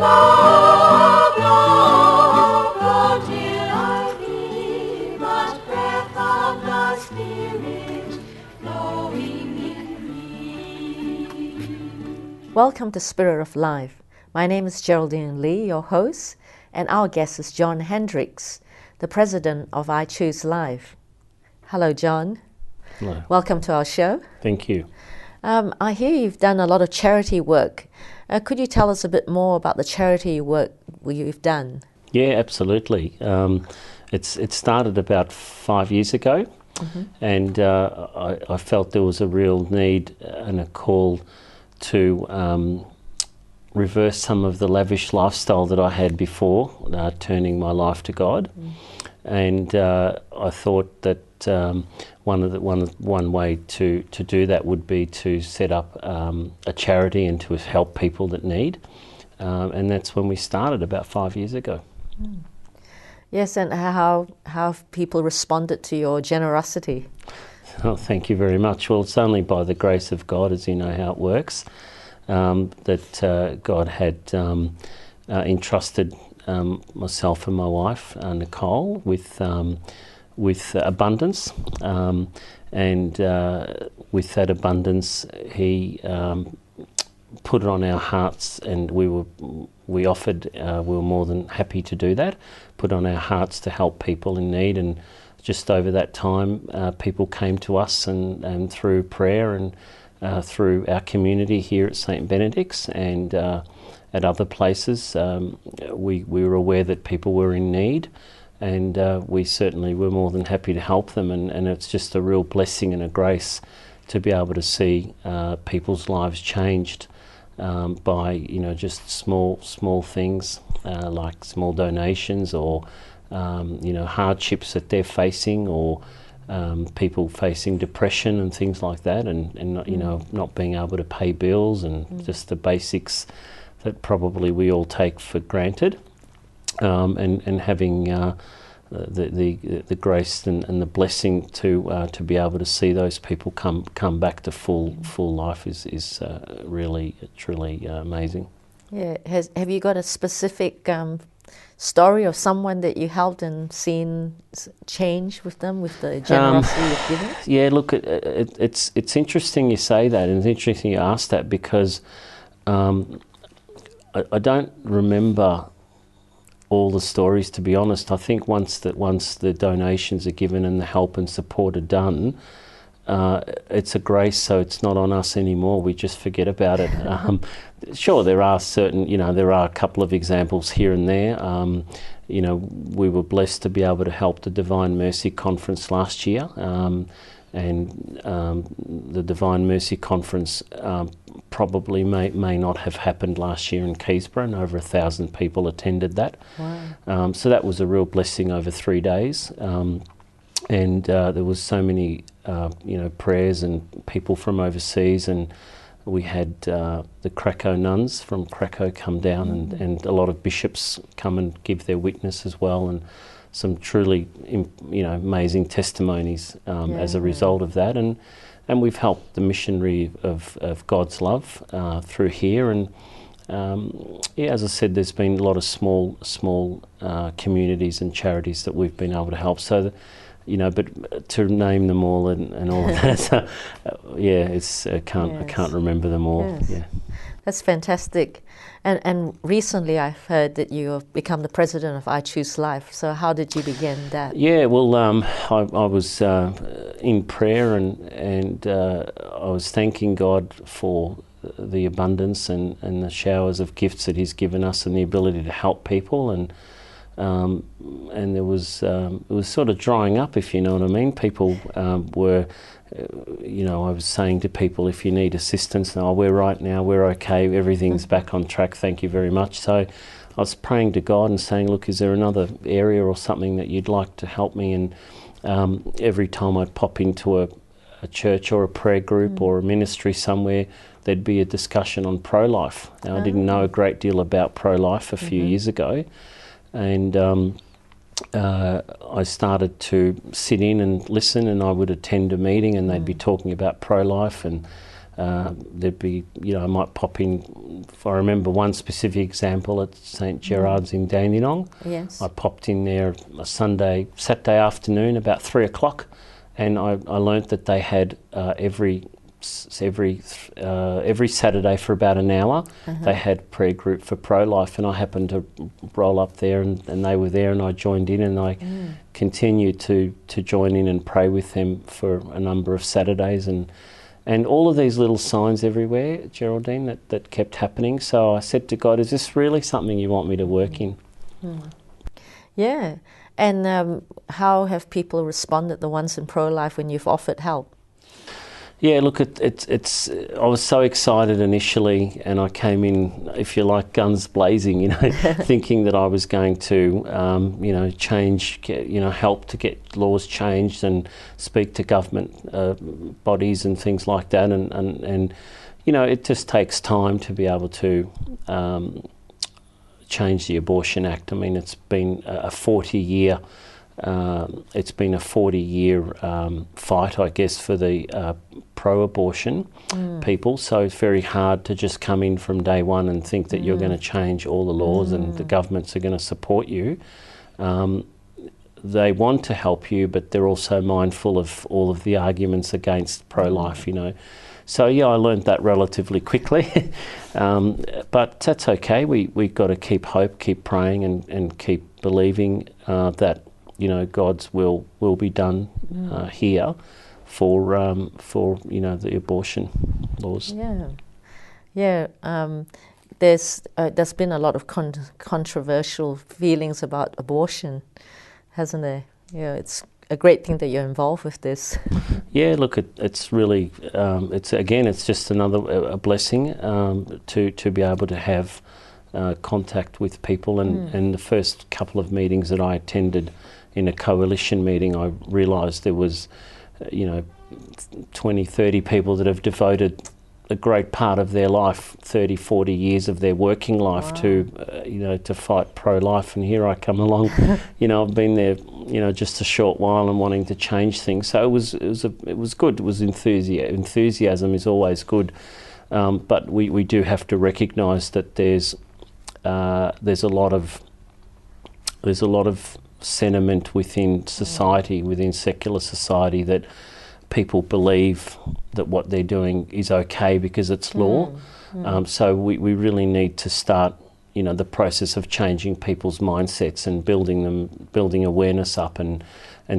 Love, love, love till I feel the breath of the Spirit flowing in me. Welcome to Spirit of Life. My name is Geraldine Lee, your host, and our guest is John Hendriks, the president of I Choose Life. Hello, John. Hello. Welcome to our show. Thank you. I hear you've done a lot of charity work. Could you tell us a bit more about the charity work you've done? Yeah, absolutely. It started about 5 years ago, and I felt there was a real need and a call to reverse some of the lavish lifestyle that I had before, turning my life to God. And I thought that one way to do that would be to set up a charity and to help people that need. And that's when we started about 5 years ago. Yes, and how have people responded to your generosity? Oh, thank you very much. Well, it's only by the grace of God, as you know how it works, that God had entrusted myself and my wife, Nicole, with abundance, and with that abundance, He put it on our hearts, and we were more than happy to do that. Put on our hearts to help people in need, and just over that time, people came to us, and through prayer and through our community here at St. Benedict's and at other places, we were aware that people were in need. And we certainly were more than happy to help them, and it's just a real blessing and a grace to be able to see people's lives changed by just small things like small donations or hardships that they're facing, or people facing depression and things like that, and not being able to pay bills and just the basics that probably we all take for granted. And having the grace and the blessing to be able to see those people come back to full life is really truly amazing. Yeah, have you got a specific story of someone that you helped and seen change with them, with the generosity you've given? Yeah, look, it's interesting you say that, and it's interesting you ask that, because I don't remember all the stories, to be honest. I think once the donations are given and the help and support are done, it's a grace, so it's not on us anymore. We just forget about it. Sure, there are a couple of examples here and there. We were blessed to be able to help the Divine Mercy Conference last year, and the Divine Mercy Conference probably may not have happened last year in Keysborough, and over 1,000 people attended that. Wow. So that was a real blessing over 3 days, and there was so many prayers and people from overseas, and we had the Krakow nuns from Krakow come down, and a lot of bishops come and give their witness as well, and some truly amazing testimonies as a result of that, and we've helped the missionary of God's love through here, and as I said, there's been a lot of small communities and charities that we've been able to help. So but to name them all and all of that, I can't remember them all. Yes. Yeah. That's fantastic. And recently I've heard that you have become the president of I Choose Life. So how did you begin that? Yeah, well, I was in prayer and I was thanking God for the abundance and the showers of gifts that He's given us, and the ability to help people, and there was it was sort of drying up, if you know what I mean. People were. I was saying to people, if you need assistance, we're right now, we're okay, everything's back on track, thank you very much. So I was praying to God and saying, look, is there another area or something that you'd like to help me? And every time I'd pop into a church or a prayer group or a ministry somewhere, there'd be a discussion on pro-life. Now, I didn't know a great deal about pro-life a few years ago, and I started to sit in and listen, and I would attend a meeting and they'd be talking about pro-life, and there'd be, I might pop in, if I remember one specific example at St Gerard's in Dandenong. Yes. I popped in there a Saturday afternoon about 3 o'clock, and I learnt that they had every Saturday for about an hour, they had prayer group for pro-life, and I happened to roll up there and they were there, and I joined in, and I continued to join in and pray with them for a number of Saturdays, and all of these little signs everywhere, Geraldine, that kept happening. So I said to God, is this really something you want me to work in? Yeah. And how have people responded, the ones in pro-life, when you've offered help? Yeah, look, it's. I was so excited initially, and I came in, if you like, guns blazing, thinking that I was going to, change, help to get laws changed and speak to government bodies and things like that, and it just takes time to be able to change the Abortion Act. I mean, it's been a 40-year. It's been a 40-year fight, I guess, for the pro-abortion people. So it's very hard to just come in from day one and think that you're going to change all the laws and the governments are going to support you. They want to help you, but they're also mindful of all of the arguments against pro-life, So yeah, I learned that relatively quickly, but that's okay. We've got to keep hope, keep praying, and keep believing that God's will be done here for the abortion laws. Yeah. There's been a lot of controversial feelings about abortion, hasn't there? Yeah, it's a great thing that you're involved with this. Yeah, look, it's really it's just a blessing to be able to have contact with people, and the first couple of meetings that I attended in a coalition meeting, I realised there was 20, 30 people that have devoted a great part of their life, 30, 40 years of their working life to fight pro-life, and here I come along. I've been there just a short while and wanting to change things. So it was good. It was enthusiasm is always good, but we do have to recognise that there's a lot of sentiment within society, within secular society, that people believe that what they're doing is okay because it's law. So we really need to start, the process of changing people's mindsets and building awareness up, and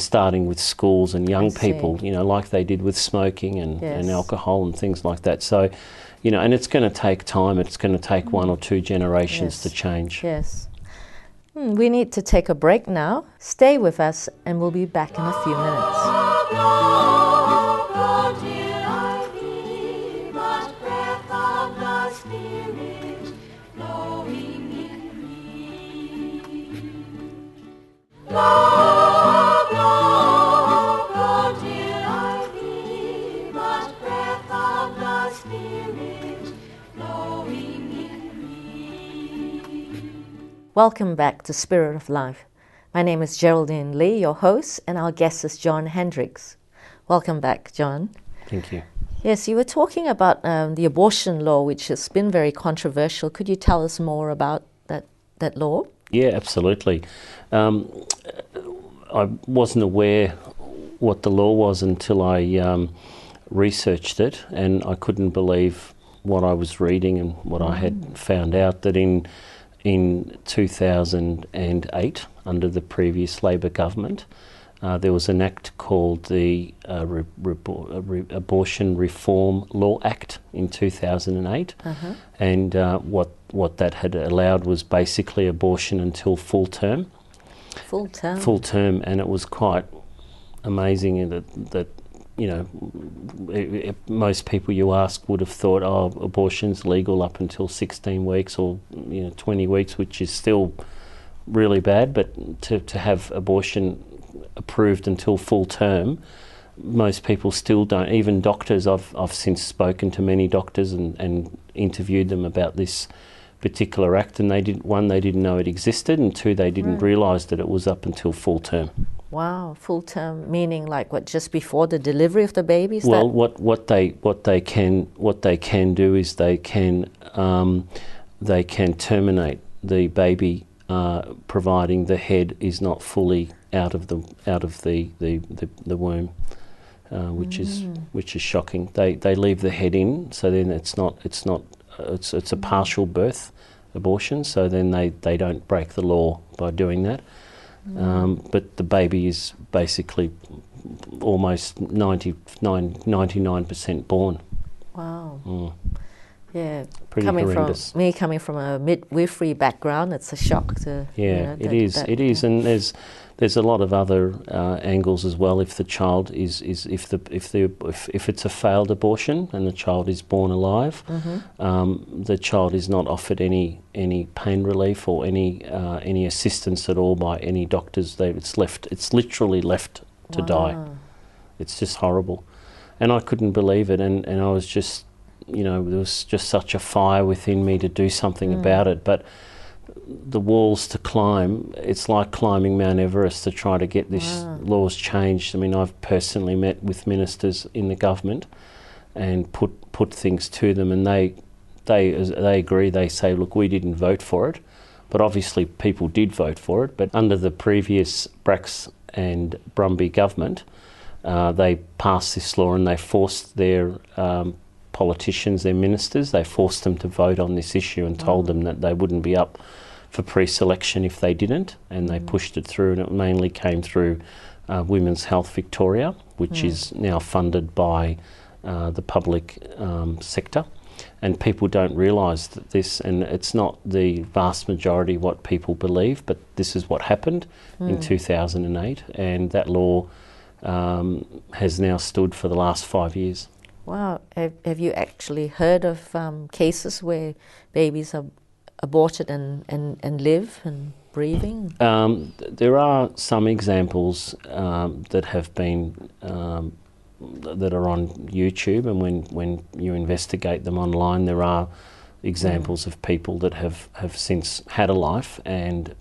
starting with schools and young people, like they did with smoking and alcohol and things like that. So, and it's going to take time. It's going to take 1 or 2 generations to change. Yes. We need to take a break now. Stay with us and we'll be back in a few minutes. Welcome back to Spirit of Life. My name is Geraldine Lee, your host, and our guest is John Hendriks. Welcome back, John. Thank you. Yes, you were talking about the abortion law, which has been very controversial. Could you tell us more about that law? Yeah, absolutely. I wasn't aware what the law was until I researched it, and I couldn't believe what I was reading and what I had found out, that in 2008, under the previous Labor government, there was an act called the Abortion Reform Law Act in 2008, and what that had allowed was basically abortion until full term. Full term. Full term, and it was quite amazing that most people you ask would have thought, abortion's legal up until 16 weeks or 20 weeks, which is still really bad, but to have abortion approved until full term, most people still don't. Even doctors, I've since spoken to many doctors and interviewed them about this particular act, and they didn't know it existed, and 2, they didn't realise that it was up until full term. Wow, full term meaning like what, just before the delivery of the baby? Is Well, that? what they can do is they can terminate the baby, providing the head is not fully out of the womb, which is shocking. They leave the head in, so then it's a partial birth abortion. So then they don't break the law by doing that. But the baby is basically almost 99% born. Wow. Mm. Yeah. Pretty coming horrendous. coming from a midwifery background, it's a shock to. Yeah, it is. It is, and there's a lot of other angles as well. If the child is if it's a failed abortion and the child is born alive, the child is not offered any pain relief or any assistance at all by any doctors. It's literally left to die. It's just horrible, and I couldn't believe it, and I was just, there was just such a fire within me to do something about it. But the walls to climb, it's like climbing Mount Everest to try to get these laws changed. I mean, I've personally met with ministers in the government and put things to them, and they agree. They say, look, we didn't vote for it, but obviously people did vote for it. But under the previous Brax and Brumby government, they passed this law and they forced their politicians, their ministers, they forced them to vote on this issue and told them that they wouldn't be up for pre-selection if they didn't, and they pushed it through, and it mainly came through Women's Health Victoria, which is now funded by the public sector. And people don't realise that this, and it's not the vast majority what people believe, but this is what happened in 2008, and that law has now stood for the last 5 years. Wow. Have you actually heard of cases where babies are aborted and live and breathing? There are some examples that have been that are on YouTube, and when you investigate them online, there are examples of people that have since had a life and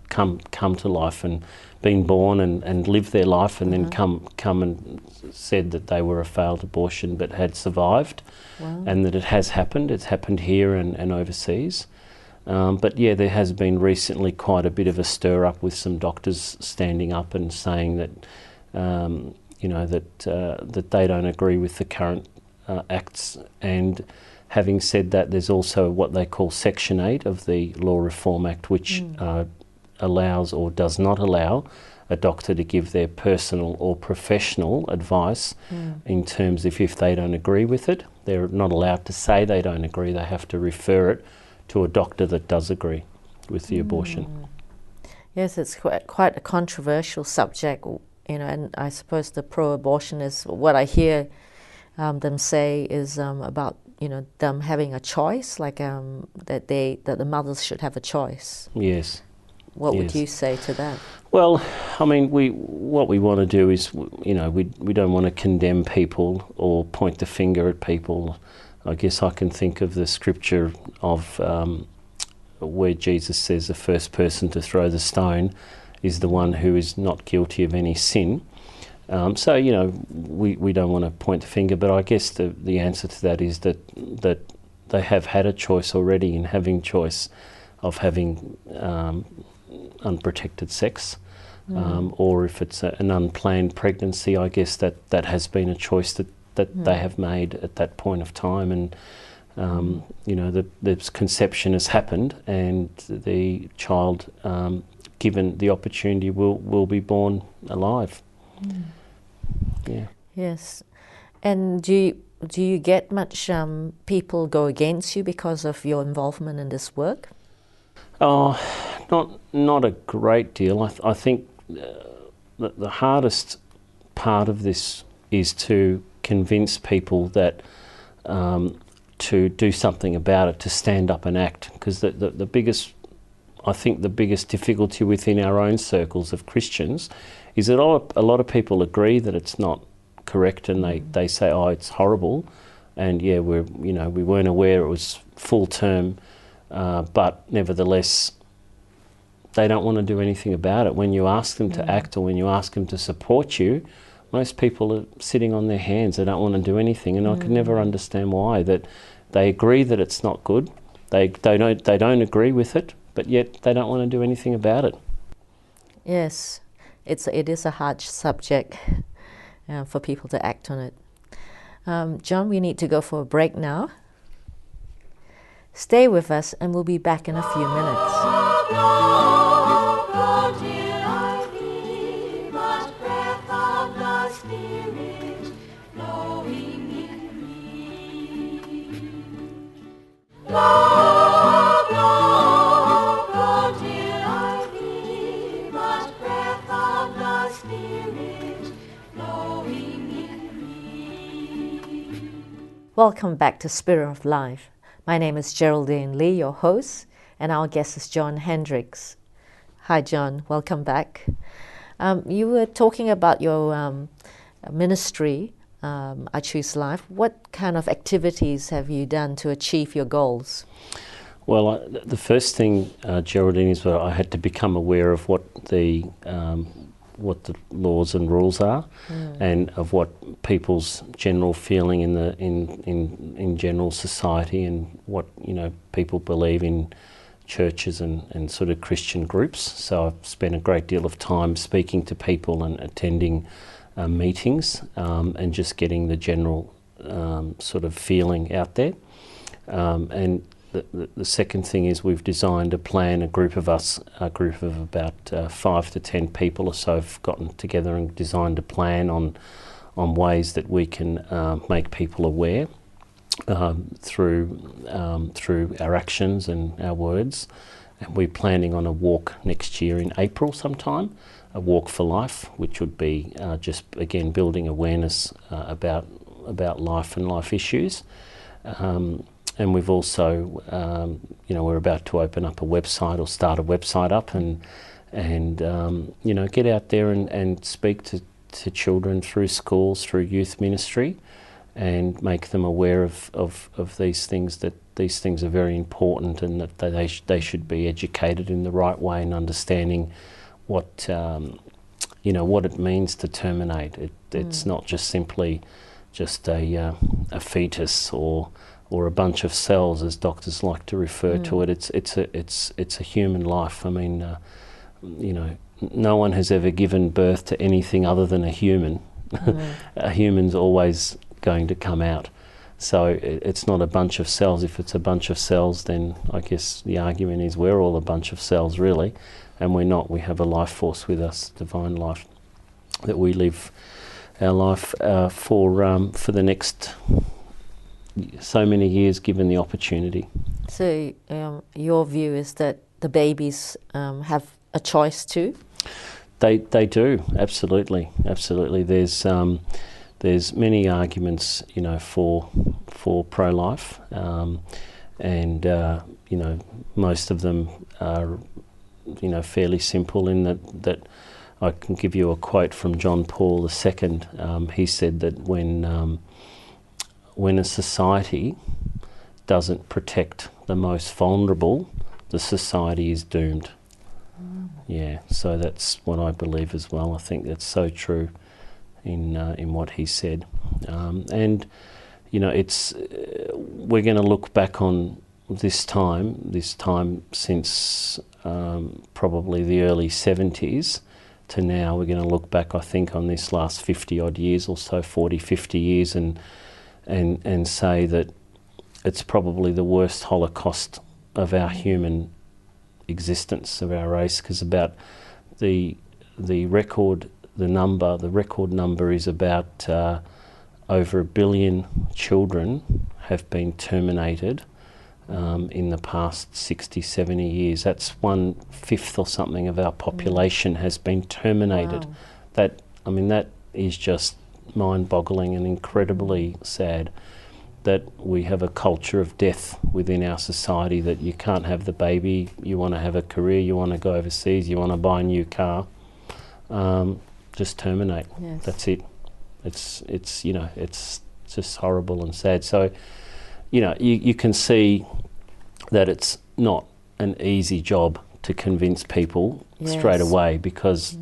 come to life and been born and lived their life, and then come and said that they were a failed abortion but had survived. And that it has happened. It's happened here and overseas. But yeah, there has been recently quite a bit of a stir up with some doctors standing up and saying that that they don't agree with the current acts. And having said that, there's also what they call Section 8 of the Law Reform Act, which allows or does not allow a doctor to give their personal or professional advice in terms of if they don't agree with it. They're not allowed to say they don't agree. They have to refer it to a doctor that does agree with the abortion. Yes, it's quite a controversial subject, and I suppose the pro-abortionists, what I hear them say is about them having a choice, like that the mothers should have a choice. Yes. What would you say to that? Well, I mean, what we want to do is, we don't want to condemn people or point the finger at people. I guess I can think of the scripture of where Jesus says the first person to throw the stone is the one who is not guilty of any sin. So, we don't want to point the finger, but I guess the answer to that is that they have had a choice already in having choice of having unprotected sex, or if it's an unplanned pregnancy, I guess that has been a choice that they have made at that point of time, and the conception has happened, and the child, given the opportunity, will be born alive. Yeah. Yes. And do you get much people go against you because of your involvement in this work? Oh, not a great deal. I think the hardest part of this is to convince people that to do something about it, to stand up and act. Because the biggest difficulty within our own circles of Christians is that a lot of people agree that it's not correct, and they say, oh, it's horrible, and yeah, we weren't aware it was full term, but nevertheless, they don't want to do anything about it. When you ask them to act, or when you ask them to support you, most people are sitting on their hands. They don't want to do anything, and I could never understand why. That they agree that it's not good. They don't agree with it, but yet they don't want to do anything about it. Yes, it is a hard subject for people to act on it. John, we need to go for a break now. Stay with us and we'll be back in a few minutes. Welcome back to Spirit of Life. My name is Geraldine Lee, your host, and our guest is John Hendriks. Hi, John. Welcome back. You were talking about your ministry, I Choose Life. What kind of activities have you done to achieve your goals? Well, the first thing, Geraldine, is that I had to become aware of what the laws and rules are, and of what people's general feeling in general society, and what people believe in churches and sort of Christian groups. So I've spent a great deal of time speaking to people and attending meetings, and just getting the general sort of feeling out there. And the second thing is we've designed a plan. A group of about 5 to 10 people or so have gotten together and designed a plan on ways that we can make people aware through our actions and our words. And we're planning on a walk next year in April sometime, a walk for life, which would be just again building awareness about life and life issues. And we've also, we're about to open up a website, or start a website up, and get out there and speak to children through schools, through youth ministry, and make them aware of these things, that these things are very important, and that they should be educated in the right way, and understanding what it means to terminate. It's not just simply just a fetus or a bunch of cells, as doctors like to refer to it. It's a human life. I mean, no one has ever given birth to anything other than a human. A human's always going to come out. So it's not a bunch of cells. If it's a bunch of cells, then I guess the argument is we're all a bunch of cells, really, and we're not. We have a life force with us, divine life, that we live our life for the next so many years, given the opportunity. So your view is that the babies have a choice too? They do, absolutely. There's many arguments, for pro-life, and most of them are, fairly simple, in that I can give you a quote from John Paul II. He said that when a society doesn't protect the most vulnerable, the society is doomed. Yeah, so that's what I believe as well. I think that's so true in what he said. And we're going to look back on this time since probably the early 70s to now. We're going to look back, I think, on this last 50 odd years or so, 40, 50 years, and say that it's probably the worst Holocaust of our human existence, of our race, because about the record number is about over 1 billion children have been terminated in the past 60, 70 years. That's 1/5 or something of our population has been terminated. Wow. That is just mind-boggling and incredibly sad, that we have a culture of death within our society, that you can't have the baby, you want to have a career, you want to go overseas, you want to buy a new car, just terminate. Yes. That's it. It's just horrible and sad. So, you can see that it's not an easy job to convince people Yes. straight away, because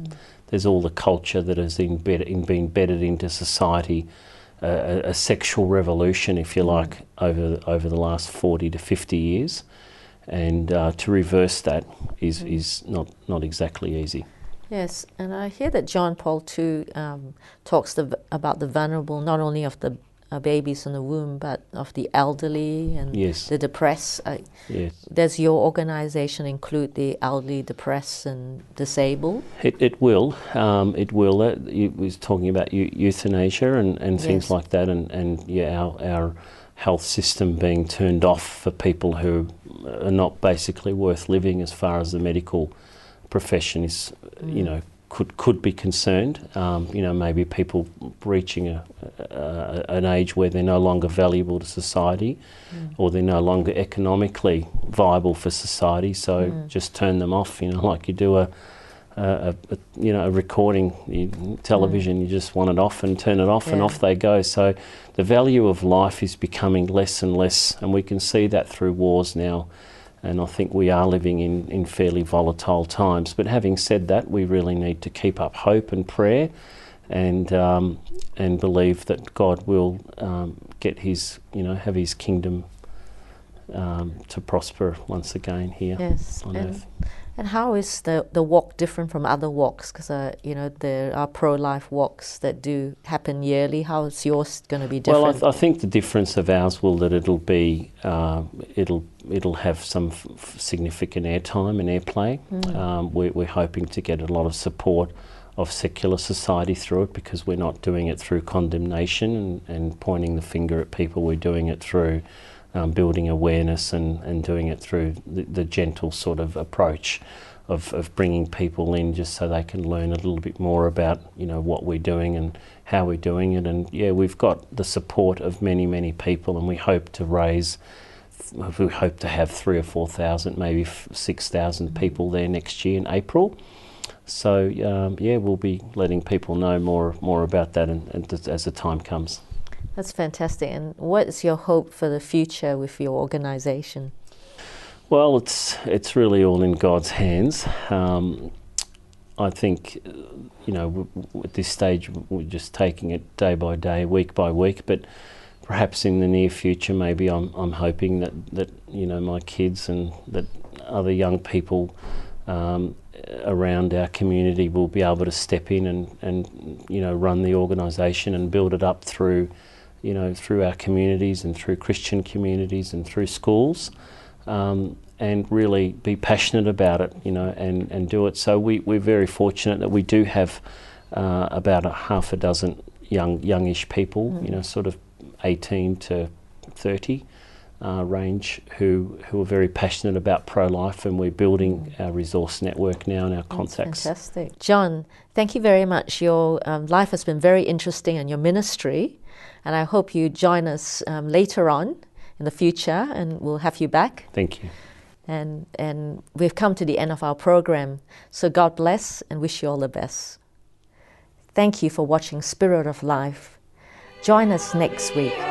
there's all the culture that has been embedded into society, a sexual revolution, if you like, over the last 40 to 50 years, and to reverse that is not exactly easy. Yes, and I hear that John Paul II talks about the vulnerable, not only of the babies in the womb, but of the elderly and Yes. the depressed. Yes. Does your organisation include the elderly, depressed and disabled? It will. It will. You was talking about euthanasia and things Yes. like that, and yeah, our health system being turned off for people who are not basically worth living as far as the medical profession is, you know, could be concerned. You know, maybe people reaching an age where they're no longer valuable to society, or they're no longer economically viable for society. So just turn them off. You know, like you do a recording, television. You just want it off and turn it off, and off they go. So the value of life is becoming less and less, and we can see that through wars now. And I think we are living in fairly volatile times. But having said that, we really need to keep up hope and prayer, and believe that God will get His, have His kingdom to prosper once again here on earth. And how is the walk different from other walks? Because there are pro-life walks that do happen yearly. How is yours going to be different? Well, I think the difference of ours will that it'll be it'll have some significant airtime and airplay. We're hoping to get a lot of support of secular society through it, because we're not doing it through condemnation and pointing the finger at people. We're doing it through building awareness and doing it through the gentle sort of approach of bringing people in just so they can learn a little bit more about what we're doing and how we're doing it. And yeah, we've got the support of many people, and we hope to have 3,000 or 4,000, maybe 6,000 people there next year in April. So yeah, we'll be letting people know more about that and as the time comes. That's fantastic. And what is your hope for the future with your organisation? Well, it's really all in God's hands. I think, at this stage we're just taking it day by day, week by week. But perhaps in the near future, maybe I'm hoping that my kids and that other young people around our community will be able to step in and run the organisation and build it up through our communities and through Christian communities and through schools, and really be passionate about it, and do it. So we're very fortunate that we do have about a half a dozen youngish people, sort of 18 to 30 range, who are very passionate about pro-life, and we're building our resource network now and our contacts. Fantastic. John, thank you very much. Your life has been very interesting, and your ministry. And I hope you join us later on in the future, and we'll have you back. Thank you. And we've come to the end of our program. So God bless and wish you all the best. Thank you for watching Spirit of Life. Join us next week.